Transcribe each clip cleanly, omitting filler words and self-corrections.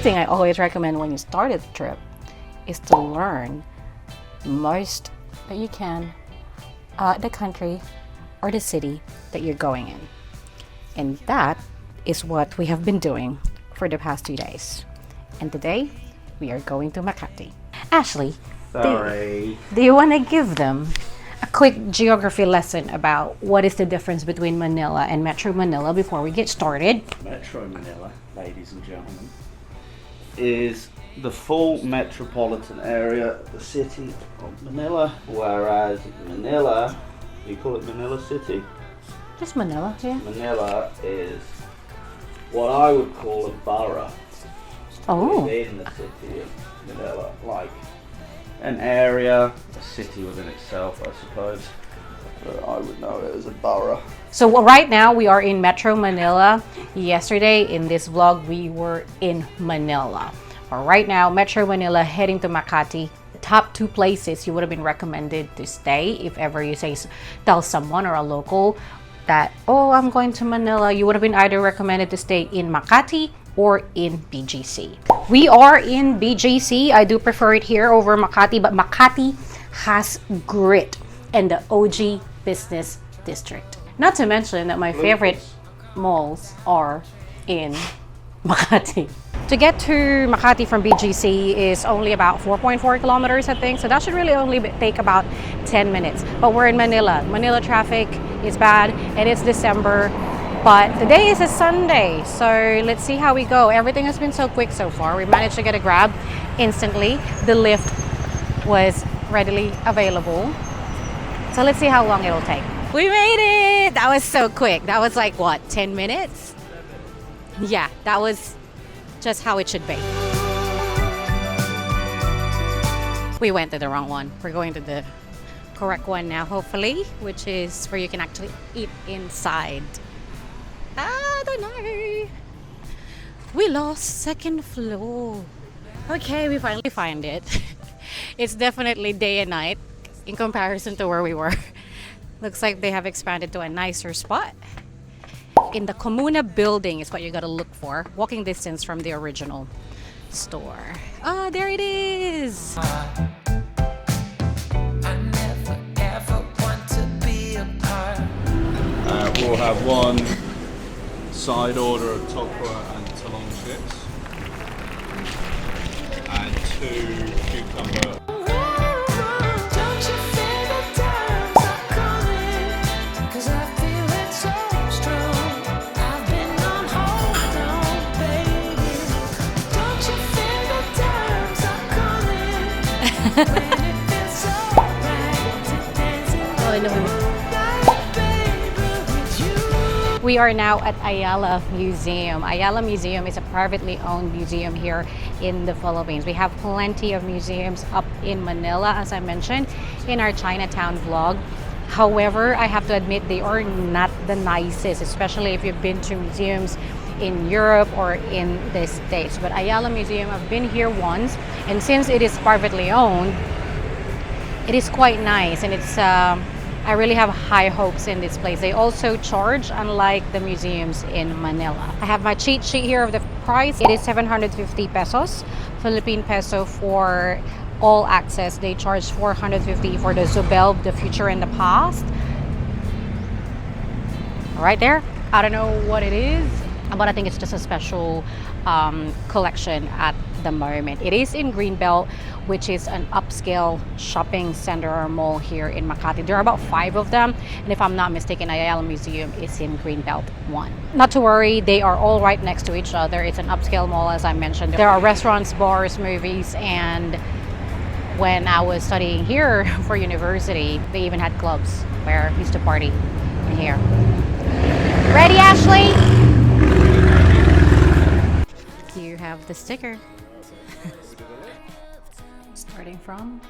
thing I always recommend when you start a trip is to learn most that you can the country or the city that you're going in. And that is what we have been doing for the past 2 days. And today, we are going to Makati. Ashley, do you want to give them a quick geography lesson about what is the difference between Manila and Metro Manila before we get started? Metro Manila, ladies and gentlemen, is the full metropolitan area of the city of Manila, whereas Manila, you call it Manila City? Just Manila, yeah. Manila is what I would call a borough within the city of Manila, like an area, a city within itself, I suppose. But I would know it as a borough. So right now we are in Metro Manila. Yesterday in this vlog we were in Manila. But right now, Metro Manila heading to Makati. The top 2 places you would have been recommended to stay if ever you tell someone or a local that, oh, I'm going to Manila, you would have been either recommended to stay in Makati or in BGC. We are in BGC. I do prefer it here over Makati, but Makati has grit and the OG business district. Not to mention that my favorite malls are in Makati. To get to Makati from BGC is only about 4.4 kilometers, I think. So that should really only take about 10 minutes. But we're in Manila. Manila traffic is bad and it's December. But today is a Sunday. So let's see how we go. Everything has been so quick so far. We managed to get a Grab instantly. The lift was readily available. So let's see how long it'll take. We made it! That was so quick. That was like, what, 10 minutes? Yeah, that was just how it should be. We went to the wrong one. We're going to the correct one now, hopefully, which is where you can actually eat inside. I don't know. We lost second floor. Okay, we finally find it. It's definitely day and night in comparison to where we were. Looks like they have expanded to a nicer spot. In the Comuna building is what you gotta look for. Walking distance from the original store. Oh, there it is! We'll have one side order of tokwa and talong chips, and 2 cucumber. We are now at Ayala Museum. Ayala Museum is a privately owned museum here in the Philippines. We have plenty of museums up in Manila, as I mentioned in our Chinatown vlog. However, I have to admit they are not the nicest, especially if you've been to museums in Europe or in the States. But Ayala Museum, I've been here once, and since it is privately owned, it is quite nice, and it's I really have high hopes in this place. They also charge, unlike the museums in Manila. I have my cheat sheet here of the price. It is 750 pesos, Philippine peso for all access. They charge 450 for the Zobel, the future and the past. Right there. I don't know what it is, but I think it's just a special collection at the moment. It is in Greenbelt, which is an upscale shopping center or mall here in Makati. There are about 5 of them, and if I'm not mistaken, Ayala Museum is in Greenbelt 1. Not to worry, they are all right next to each other. It's an upscale mall, as I mentioned. There are restaurants, bars, movies, and when I was studying here for university, they even had clubs where I used to party in here. Ready, Ashley? You have the sticker. Starting from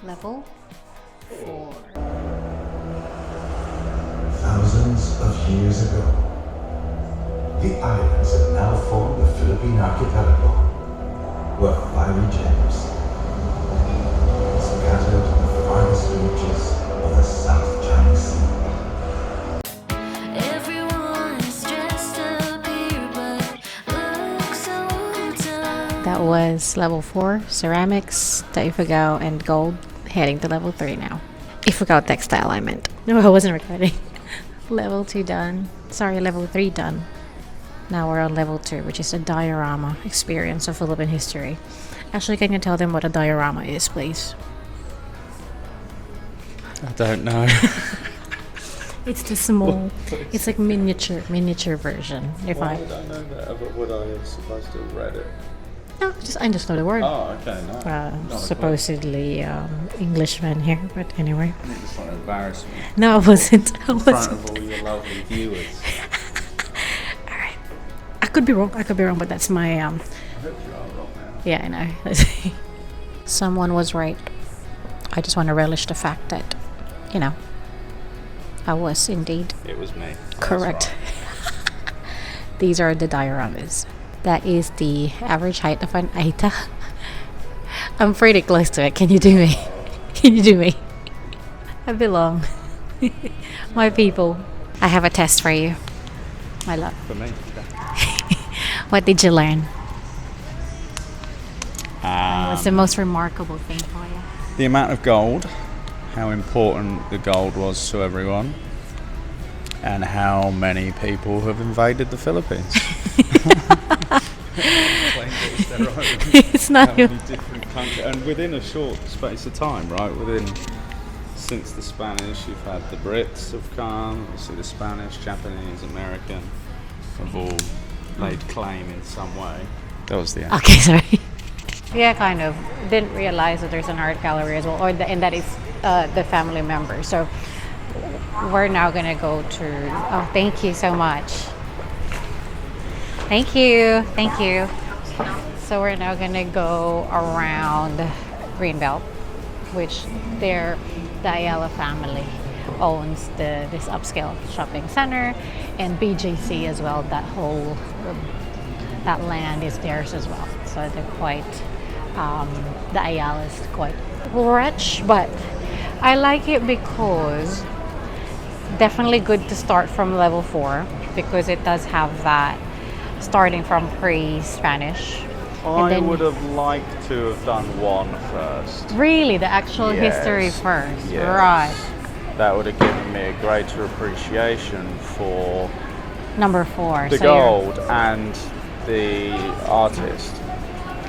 level 4. Thousands of years ago, the islands that now form the Philippine archipelago were fiery gems, scattered in the farthest reaches of the South China Sea. was level 4, ceramics, the Ifugao, and gold. Heading to level 3 now. Ifugao textile, I meant. No, I wasn't recording. Level 2 done. Sorry, level 3 done. Now we're on level 2, which is a diorama experience of Philippine history. Actually, can you tell them what a diorama is, please? I don't know. It's the small, it's like miniature version. Would I know that? But would I have supposed to have read it? No, I just know the word. Oh, okay, no. Supposedly Englishman here, but anyway. You just want to embarrass me. No, I wasn't. In front of all your lovely viewers. Alright. I could be wrong, but that's my I hope you are wrong now. yeah, I know. Someone was right. I just want to relish the fact that, you know, I was indeed It was me. correct. These are the dioramas. That is the average height of an Aita. I'm pretty close to it. Can you do me? Can you do me? I belong. My people. I have a test for you, my love. For me. What did you learn? What's the most remarkable thing for you? The amount of gold, how important the gold was to everyone, and how many people have invaded the Philippines. It's not How many different countries, and within a short space of time, right? Since the Spanish, you've had the Brits have come, obviously the Spanish, Japanese, American have all laid claim in some way. That was the end. Okay, sorry. Yeah, kind of. Didn't realize that there's an art gallery as well, and that is the family member. So we're now gonna go to. Oh, thank you so much. Thank you. So we're now gonna go around Greenbelt, which the Ayala family owns this upscale shopping center, and BJC as well. That land is theirs as well. So they're quite. The Ayala is quite rich, but I like it because definitely good to start from level 4 because it does have that starting from pre-Spanish. I would have liked to have done 1 first. Really, the actual Yes. history first, Yes. right? That would have given me a greater appreciation for Number 4. the so you're- gold and the artist.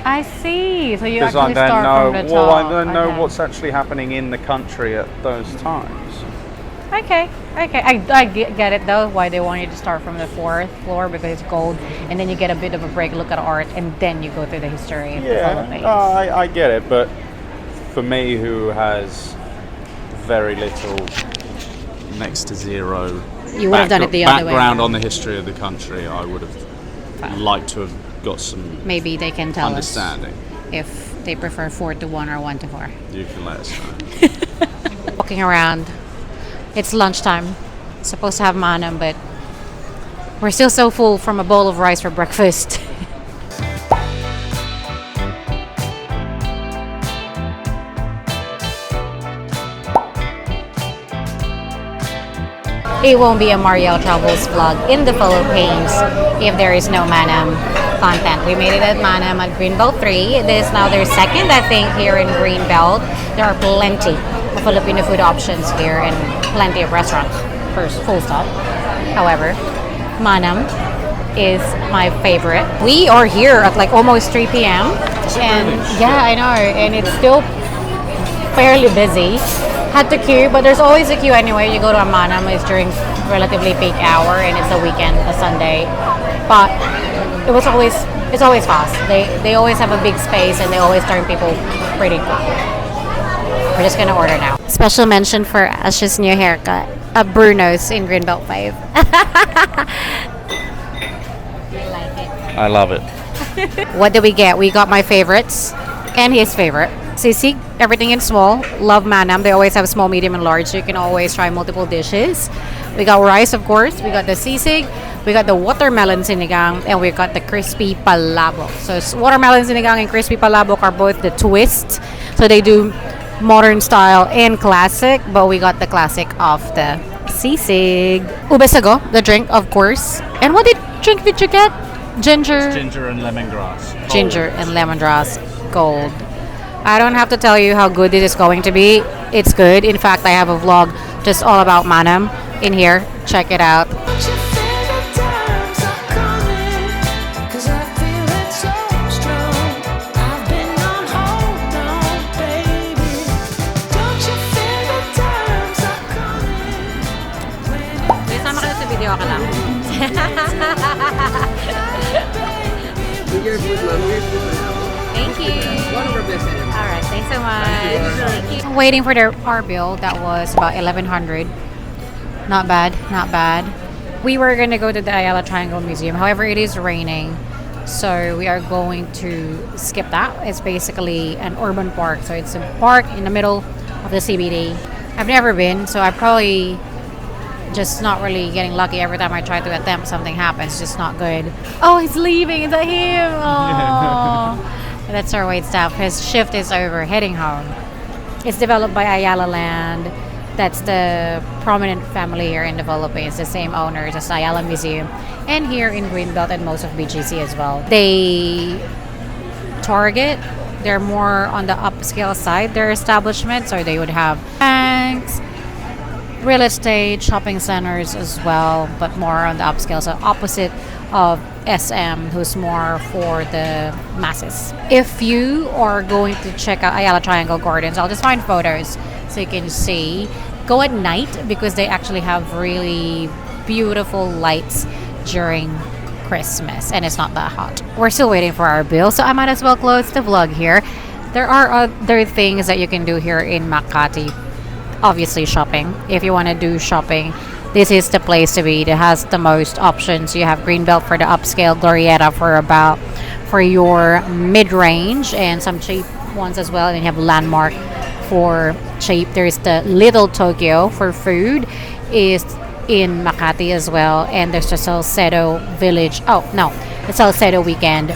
I see. So you Because actually I then start know, from the well, top. I then know Okay. what's actually happening in the country at those times. Okay. I get it though, why they want you to start from the 4th floor because it's gold, and then you get a bit of a break, look at art, and then you go through the history of the Philippines. I get it, but for me, who has very little, next to zero, You would have done it the other way background around. on the history of the country, I would have liked to have got some Maybe they can tell us understanding. if they prefer 4 to 1 or 1 to 4. You can let us know. Walking around, it's lunchtime. Supposed to have manam, but we're still so full from a bowl of rice for breakfast. It won't be a Mariel Travels vlog in the Philippines if there is no Manam content. We made it at Manam at Greenbelt 3. This is now their second, I think, here in Greenbelt. There are plenty of Filipino food options here and plenty of restaurants. First, full stop. However, Manam is my favorite. We are here at like almost 3 p.m. And yeah, I know. And it's still fairly busy. Had to queue, but there's always a queue anyway. You go to a Manam, it's during relatively peak hour, and it's a weekend, a Sunday. But it's always fast. They always have a big space, and they always turn people pretty quick. We're just gonna order now. Special mention for Ash's new haircut at Bruno's in Greenbelt 5. You like it? I love it. What did we get? We got my favorites and his favorite. Sisig, everything in small. Love Manam. They always have small, medium, and large, so you can always try multiple dishes. We got rice, of course. We got the sisig. We got the watermelon sinigang, and we got the crispy palabok. So watermelon sinigang and crispy palabok are both the twist. So they do modern style and classic, but we got the classic of the sisig. Ube sago, the drink, of course. And what drink did you get? Ginger, Ginger and lemongrass. ginger, and lemongrass gold. I don't have to tell you how good this is going to be. It's good. In fact, I have a vlog just all about manam in here. Check it out. Sama kayo sa video ka lang. Thank you. One of our best enemies. All right, thanks so much. Thank you. Waiting for our bill. That was about 1,100. Not bad, not bad. We were gonna go to the Ayala Triangle Museum. However, it is raining, so we are going to skip that. It's basically an urban park, so it's a park in the middle of the CBD. I've never been, so I probably just not really getting lucky. Every time I try to attempt, something happens. Just not good. Oh, he's leaving. Is that him? Oh. That's our wait staff. His shift is over, heading home. It's developed by Ayala Land. That's the prominent family here in the Philippines. The same owners as Ayala Museum. And here in Greenbelt and most of BGC as well. They target, they're more on the upscale side, their establishment. So they would have banks, real estate, shopping centers as well, but more on the upscale. So opposite of SM, who's more for the masses. If you are going to check out Ayala Triangle Gardens, I'll just find photos so you can see. Go at night because they actually have really beautiful lights during Christmas and it's not that hot. We're still waiting for our bill, so I might as well close the vlog here. There are other things that you can do here in Makati. Obviously shopping. If you want to do shopping, this is the place to be. It has the most options. You have Greenbelt for the upscale, Glorieta for your mid-range, and some cheap ones as well. And you have Landmark for cheap. There's the Little Tokyo for food, is in Makati as well, and there's the Salcedo Village. Oh no, the Salcedo Weekend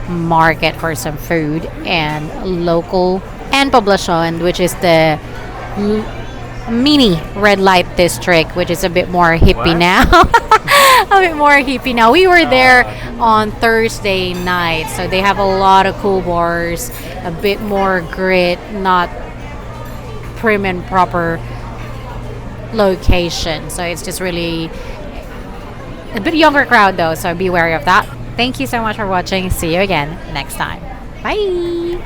Market for some food, and local, and Poblacion, which is the mini red light district, which is a bit more hippie now. A bit more hippie now. We were there on Thursday night, so they have a lot of cool bars, a bit more grit, not prim and proper location. So it's just really a bit younger crowd though, so be wary of that. Thank you so much for watching. See you again next time. Bye.